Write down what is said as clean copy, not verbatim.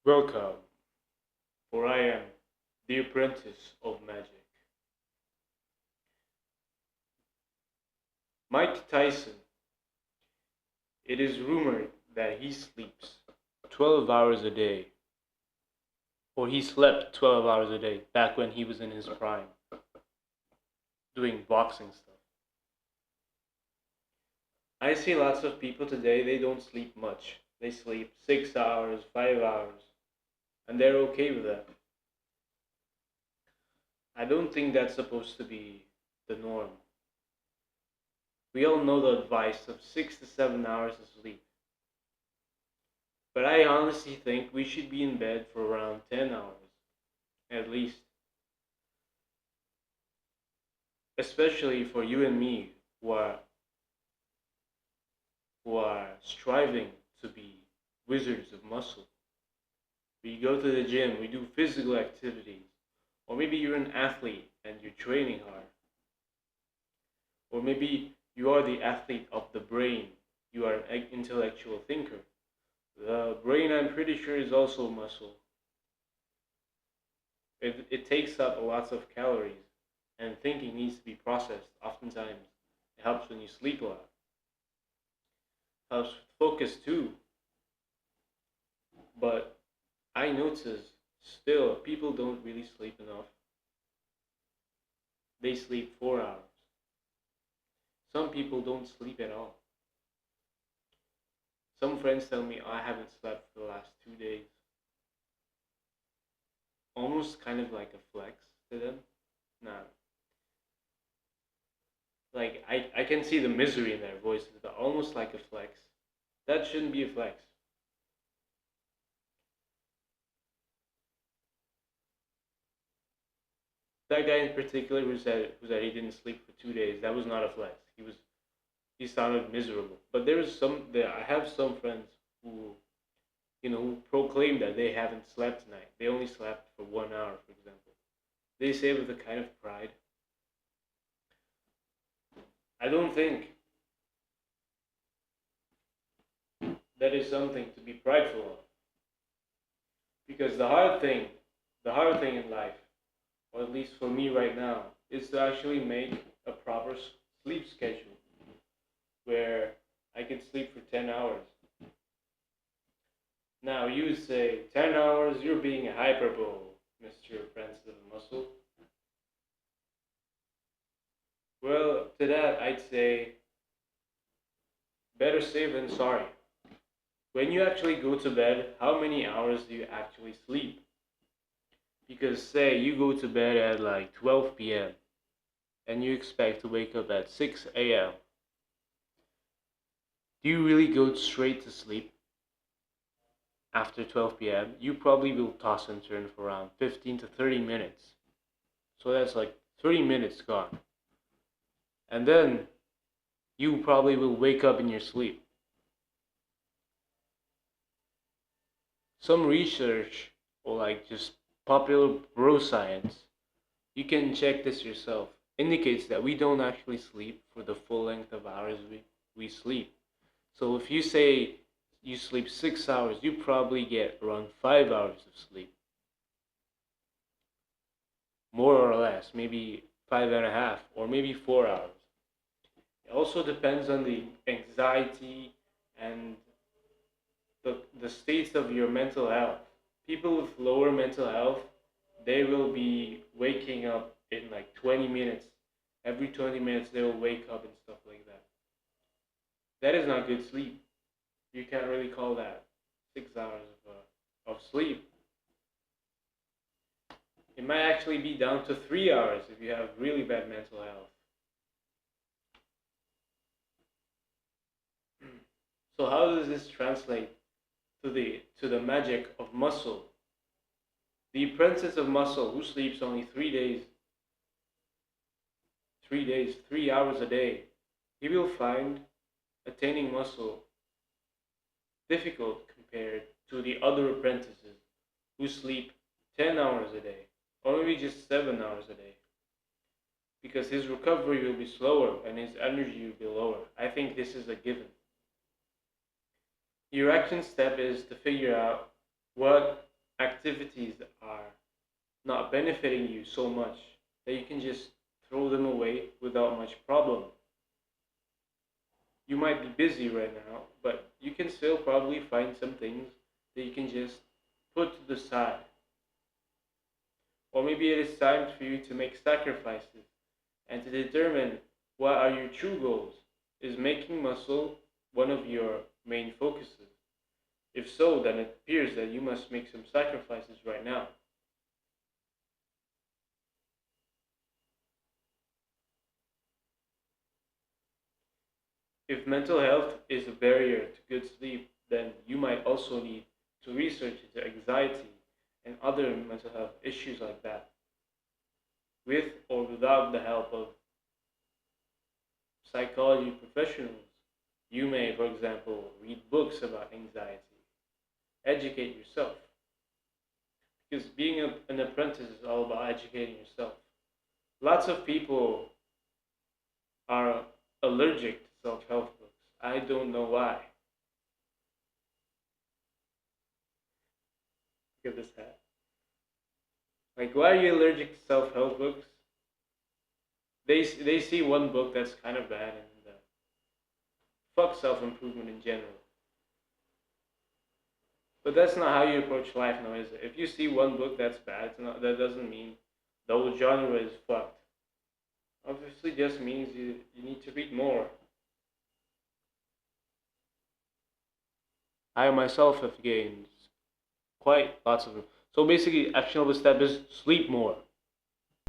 Welcome, for I am the apprentice of magic. Mike Tyson, it is rumored that he sleeps 12 hours a day, or he slept 12 hours a day back when he was in his prime, doing boxing stuff. I see lots of people today, they don't sleep much. They sleep 6 hours, 5 hours, and they're okay with that. I don't think that's supposed to be the norm. We all know the advice of 6 to 7 hours of sleep. But I honestly think we should be in bed for around 10 hours, at least. Especially for you and me who are striving to be wizards of muscle. We go to the gym, we do physical activities. Or maybe you're an athlete and you're training hard. Or maybe you are the athlete of the brain. You are an intellectual thinker. The brain, I'm pretty sure, is also muscle. It takes up lots of calories, and thinking needs to be processed. Oftentimes, it helps when you sleep a lot. Helps with focus too. But I notice still people don't really sleep enough. They sleep 4 hours. Some people don't sleep at all. Some friends tell me I haven't slept for the last 2 days. Almost kind of like a flex to them. Nah, like I can see the misery in their voices, but almost like a flex. That shouldn't be a flex. That guy in particular who said he didn't sleep for 2 days, that was not a flex. He sounded miserable. But I have some friends who who proclaim that they haven't slept tonight. They only slept for 1 hour, for example. They say with a kind of pride. I don't think that is something to be prideful of. Because the hard thing in life, or at least for me right now, is to actually make a proper sleep schedule where I can sleep for 10 hours. Now, you say 10 hours, you're being a hyperbole, Mr. Prince of the Muscle. Well, to that, I'd say better safe than sorry. When you actually go to bed, how many hours do you actually sleep? Because, say, you go to bed at like 12 p.m. and you expect to wake up at 6 a.m. Do you really go straight to sleep after 12 p.m.? You probably will toss and turn for around 15 to 30 minutes. So that's like 30 minutes gone. And then you probably will wake up in your sleep. Some research, or like just popular bro science, you can check this yourself, indicates that we don't actually sleep for the full length of hours we sleep. So if you say you sleep 6 hours, you probably get around 5 hours of sleep. More or less, maybe five and a half, or maybe 4 hours. It also depends on the anxiety and the states of your mental health. People with lower mental health, they will be waking up in like 20 minutes. Every 20 minutes, they will wake up and stuff like that. That is not good sleep. You can't really call that 6 hours of sleep. It might actually be down to 3 hours if you have really bad mental health. So how does this translate to the magic of muscle? The apprentice of muscle who sleeps only 3 days, 3 hours a day, he will find attaining muscle difficult compared to the other apprentices who sleep 10 hours a day, or maybe just 7 hours a day, because his recovery will be slower and his energy will be lower. I think this is a given. Your action step is to figure out what activities are not benefiting you so much that you can just throw them away without much problem. You might be busy right now, but you can still probably find some things that you can just put to the side. Or maybe it is time for you to make sacrifices and to determine what are your true goals. Is making muscle one of your main focuses? If so, then it appears that you must make some sacrifices right now. If mental health is a barrier to good sleep, then you might also need to research into anxiety and other mental health issues like that, with or without the help of psychology professionals. You may, for example, read books about anxiety, educate yourself, because being an apprentice is all about educating yourself. Lots of people are allergic to self help books. I don't know why. Look at this hat. Like, why are you allergic to self help books? They see one book that's kind of bad and fuck self improvement in general. But that's not how you approach life now, is it? If you see one book that's bad, that doesn't mean the whole genre is fucked. Obviously, just means you need to read more. I myself have gained quite lots of them. So basically, actionable step is sleep more.